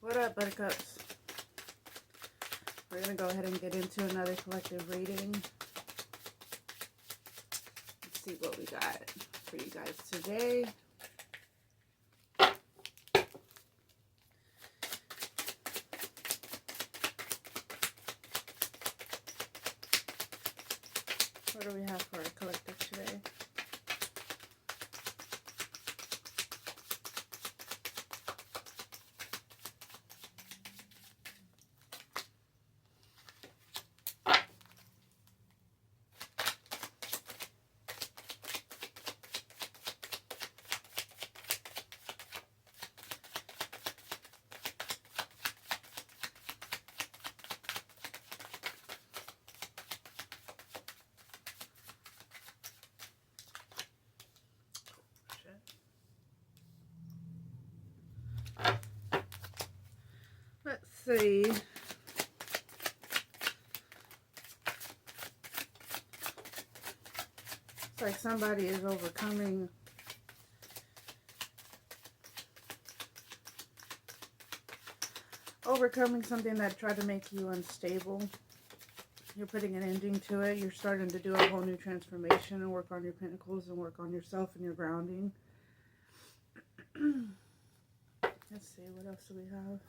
What up, buttercups? We're going to go ahead and get into another collective reading. Let's see what we got for you guys today. What do we have for our collective today? Let's see. It's like somebody is overcoming something that tried to make you unstable. You're putting an ending to it. You're starting to do a whole new transformation and work on your pentacles and work on yourself and your grounding. Let's see, what else do we have?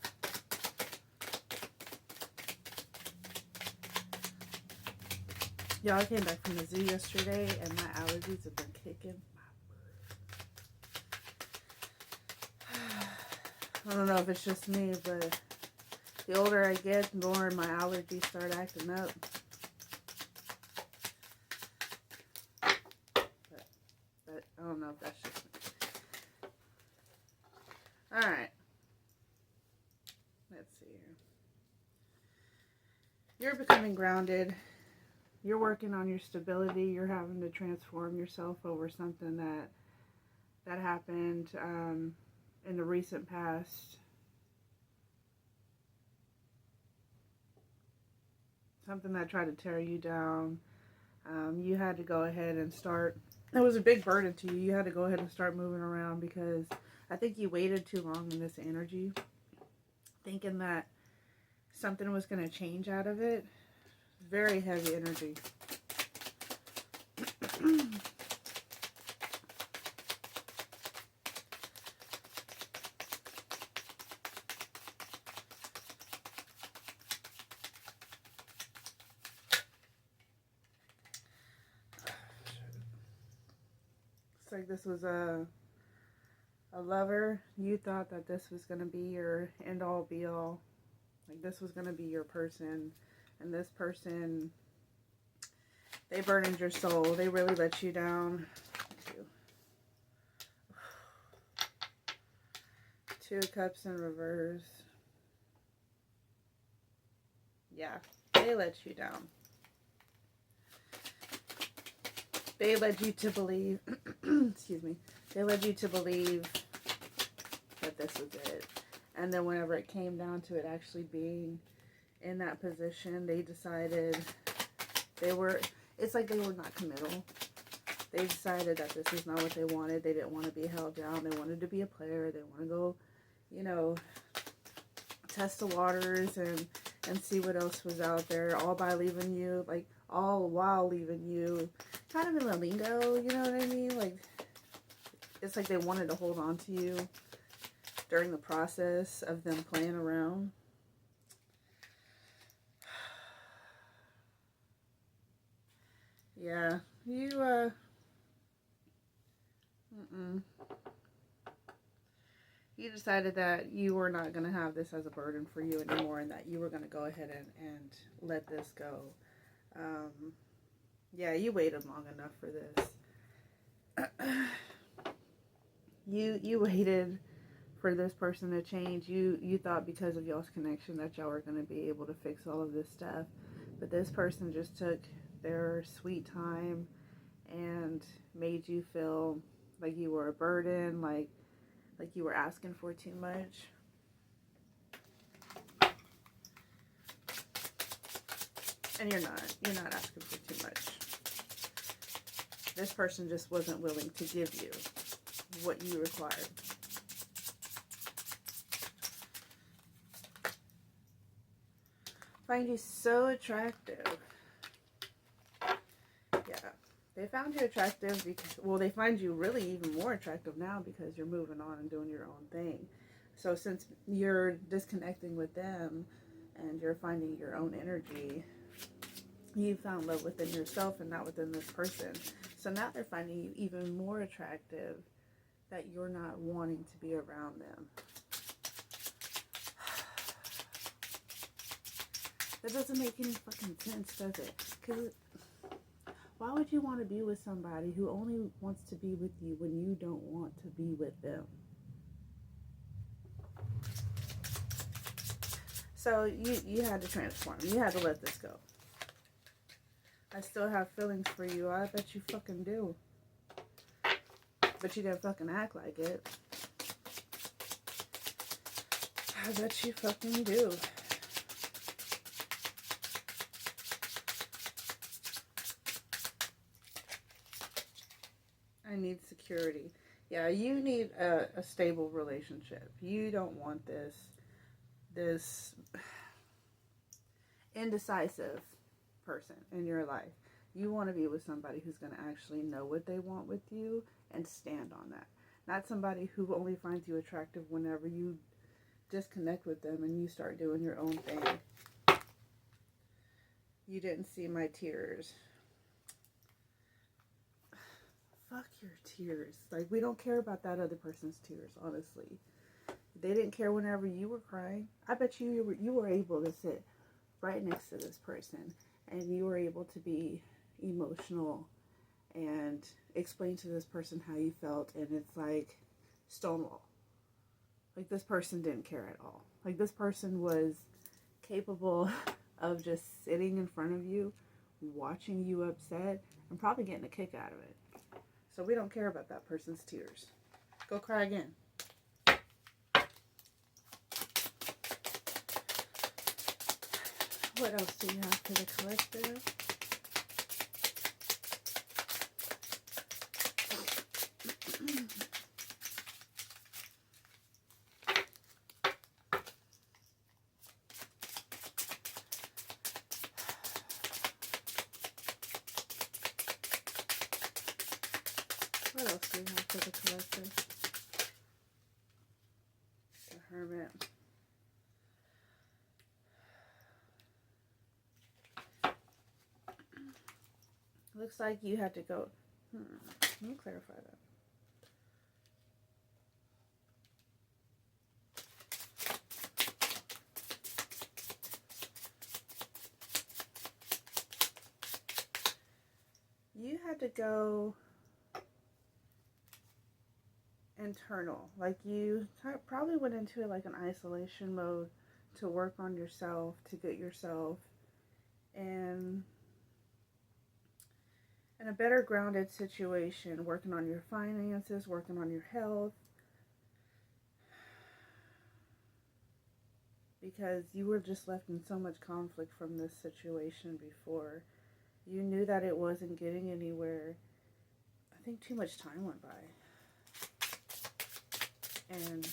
Y'all, I came back from the zoo yesterday and my allergies have been kicking my butt. I don't know if it's just me, but the older I get, the more my allergies start acting up. But I don't know if that's just me. Alright. Let's see here. You're becoming grounded. You're working on your stability. You're having to transform yourself over something that happened in the recent past. Something that tried to tear you down. You had to go ahead and start. It was a big burden to you. You had to go ahead and start moving around because I think you waited too long in this energy, thinking that something was going to change out of it. Very heavy energy. It's like this was a lover. You thought that this was going to be your end all be all. Like this was going to be your person. And this person, they burdened your soul. They really let you down. Two cups in reverse. Yeah, they let you down. They led you to believe, excuse me, they led you to believe that this was it. And then whenever it came down to it actually being in that position, they decided it's like they were not committal. They decided that this is not what they wanted. They didn't want to be held down. They wanted to be a player. They want to go, you know, test the waters and see what else was out there, all by leaving you, like, all while leaving you kind of in the lingo, you know what I mean? Like, it's like they wanted to hold on to you during the process of them playing around. Yeah, you decided that you were not going to have this as a burden for you anymore and that you were going to go ahead and let this go. Yeah, you waited long enough for this. You waited for this person to change. You thought because of y'all's connection that y'all were going to be able to fix all of this stuff. But this person just took their sweet time and made you feel like you were a burden, like you were asking for too much. And you're not asking for too much. This person just wasn't willing to give you what you required. find you so attractive. Yeah. They found you attractive because, well, they find you really even more attractive now because you're moving on and doing your own thing. So since you're disconnecting with them and you're finding your own energy, you found love within yourself and not within this person. So now they're finding you even more attractive that you're not wanting to be around them. That doesn't make any fucking sense, does it? Because why would you want to be with somebody who only wants to be with you when you don't want to be with them? So you had to transform. You had to let this go. I still have feelings for you. I bet you fucking do. But you didn't fucking act like it. I bet you fucking do. I need security. Yeah, you need a stable relationship. You don't want this indecisive person in your life. You want to be with somebody who's going to actually know what they want with you and stand on that. Not somebody who only finds you attractive whenever you disconnect with them and you start doing your own thing. You didn't see my tears. Fuck your tears. Like, we don't care about that other person's tears, honestly. They didn't care whenever you were crying. I bet you were able to sit right next to this person and you were able to be emotional and explain to this person how you felt, and it's like Stonewall. Like, this person didn't care at all. Like, this person was capable of just sitting in front of you, watching you upset, and probably getting a kick out of it. So we don't care about that person's tears. Go cry again. What else do you have for the collective? What else do you have for the collective? The Hermit. Looks like you had to go. Let me clarify that. You had to go internal. Like, you probably went into like an isolation mode to work on yourself, to get yourself in a better grounded situation, working on your finances, working on your health, because you were just left in so much conflict from this situation before. You knew that it wasn't getting anywhere. I think too much time went by. And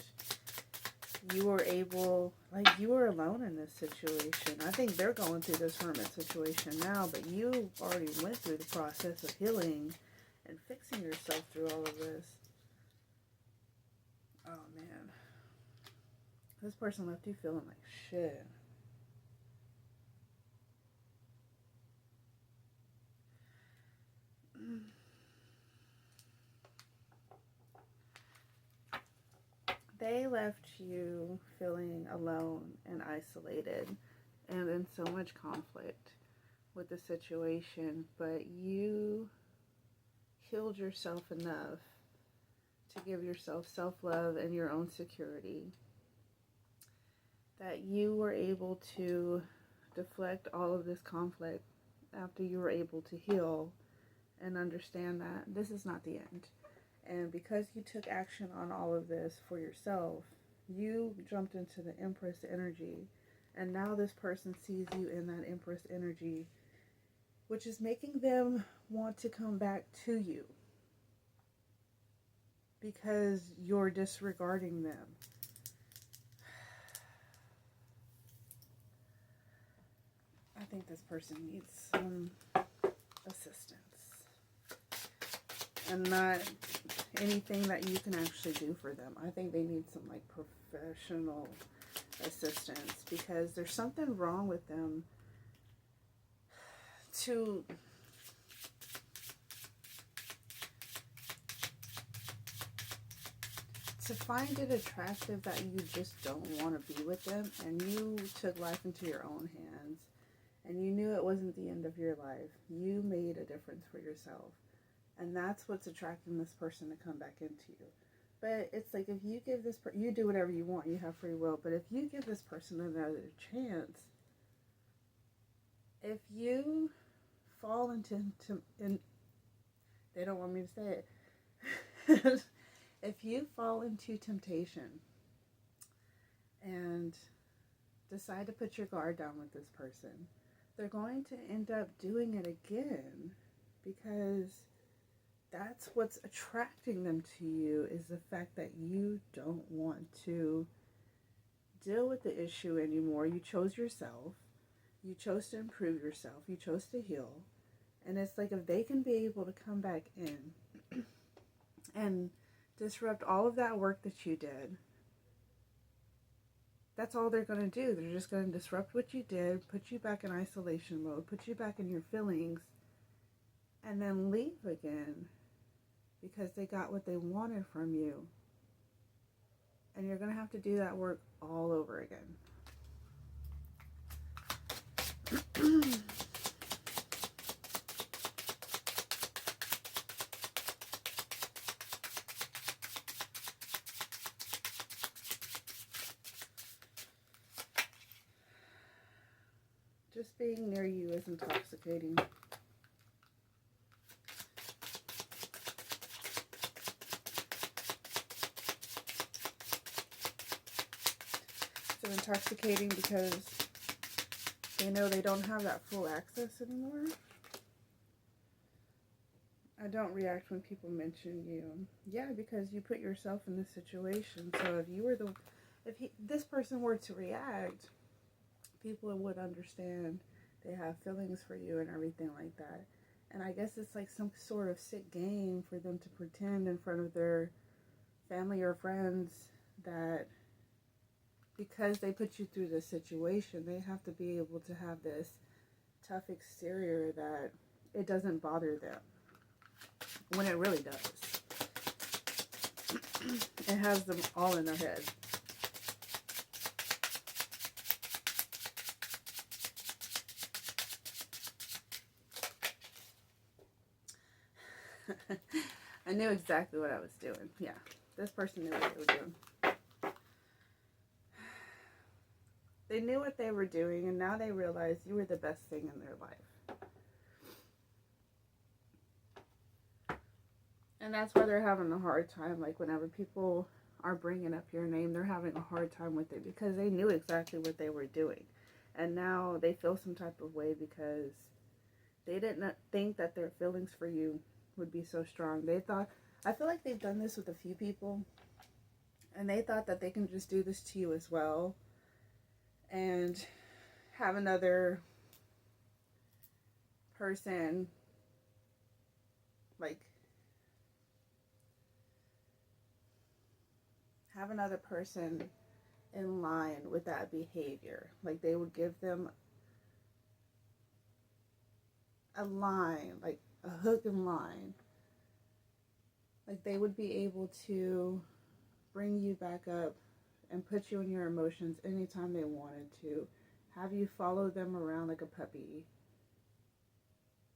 you were able, like, you were alone in this situation. I think they're going through this hermit situation now, but you already went through the process of healing and fixing yourself through all of this. Oh, man. This person left you feeling like shit. They left you feeling alone and isolated and in so much conflict with the situation, but you healed yourself enough to give yourself self-love and your own security that you were able to deflect all of this conflict after you were able to heal and understand that this is not the end. And because you took action on all of this for yourself, you jumped into the Empress energy. And now this person sees you in that Empress energy, which is making them want to come back to you because you're disregarding them. think this person needs some assistance. And not anything that you can actually do for them. I think they need some like professional assistance, because there's something wrong with them to find it attractive that you just don't want to be with them, and you took life into your own hands, and you knew it wasn't the end of your life. You made a difference for yourself, and that's what's attracting this person to come back into you. But it's like, if you give this you do whatever you want, you have free will, but if you give this person another chance, if you fall into they don't want me to say it. If you fall into temptation and decide to put your guard down with this person, they're going to end up doing it again, because that's what's attracting them to you, is the fact that you don't want to deal with the issue anymore. You chose yourself. You chose to improve yourself. You chose to heal. And it's like, if they can be able to come back in and disrupt all of that work that you did, that's all they're going to do. They're just going to disrupt what you did, put you back in isolation mode, put you back in your feelings, and then leave again, because they got what they wanted from you. And you're going to have to do that work all over again. Just being near you is intoxicating. So intoxicating because they know they don't have that full access anymore. I don't react when people mention you. Yeah, because you put yourself in this situation. So if this person were to react, people would understand. They have feelings for you and everything like that. And I guess it's like some sort of sick game for them to pretend in front of their family or friends that because they put you through this situation, they have to be able to have this tough exterior that it doesn't bother them, when it really does. It has them all in their head. I knew exactly what I was doing. Yeah, this person knew what they were doing. They knew what they were doing, and now they realize you were the best thing in their life. And that's why they're having a hard time. Like, whenever people are bringing up your name, they're having a hard time with it, because they knew exactly what they were doing. And now they feel some type of way because they didn't think that their feelings for you would be so strong. I feel like they've done this with a few people, and they thought that they can just do this to you as well, and have another person in line with that behavior. Like, they would give them a line, like a hook and line. Like, they would be able to bring you back up and put you in your emotions anytime they wanted to. Have you follow them around like a puppy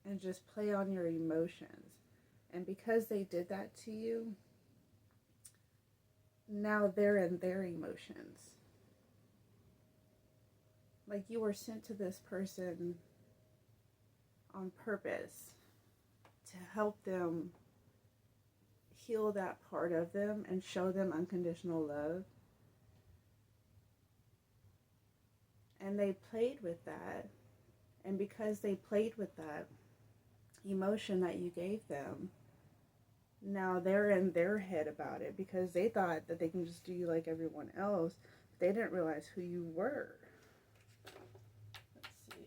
and just play on your emotions. And because they did that to you, now they're in their emotions. Like, you were sent to this person on purpose to help them heal that part of them and show them unconditional love. And they played with that. And because they played with that emotion that you gave them, now they're in their head about it, because they thought that they can just do you like everyone else. But they didn't realize who you were. Let's see.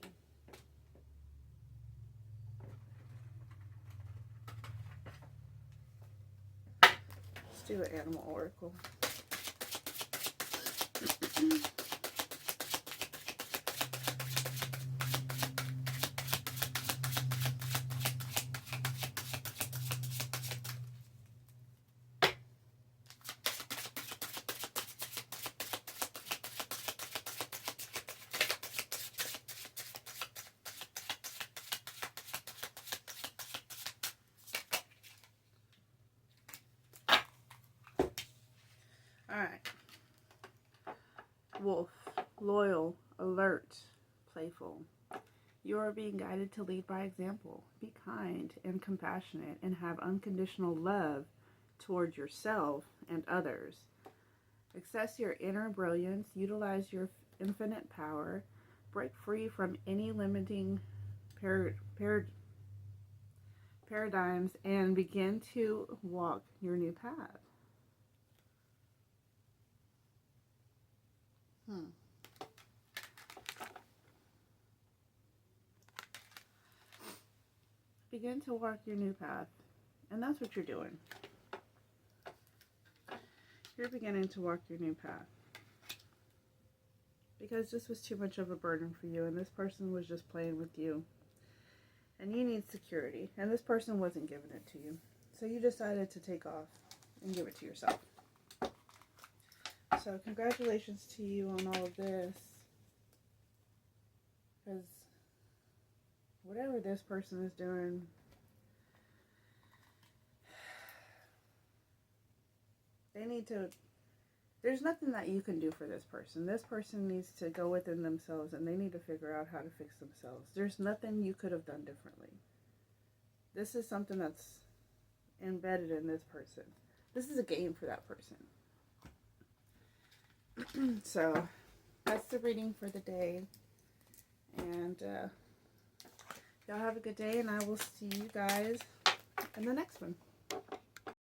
do an animal oracle. Alright. Wolf. Loyal. Alert. Playful. You are being guided to lead by example. Be kind and compassionate and have unconditional love toward yourself and others. Access your inner brilliance. Utilize your infinite power. Break free from any limiting paradigms and begin to walk your new path. Begin to walk your new path. And that's what you're doing. You're beginning to walk your new path. Because this was too much of a burden for you, and this person was just playing with you. And you need security. And this person wasn't giving it to you. So you decided to take off and give it to yourself. So congratulations to you on all of this. Because whatever this person is doing, they need to, there's nothing that you can do for this person. This person needs to go within themselves and they need to figure out how to fix themselves. There's nothing you could have done differently. This is something that's embedded in this person. This is a game for that person. So that's the reading for the day. And y'all have a good day, and I will see you guys in the next one.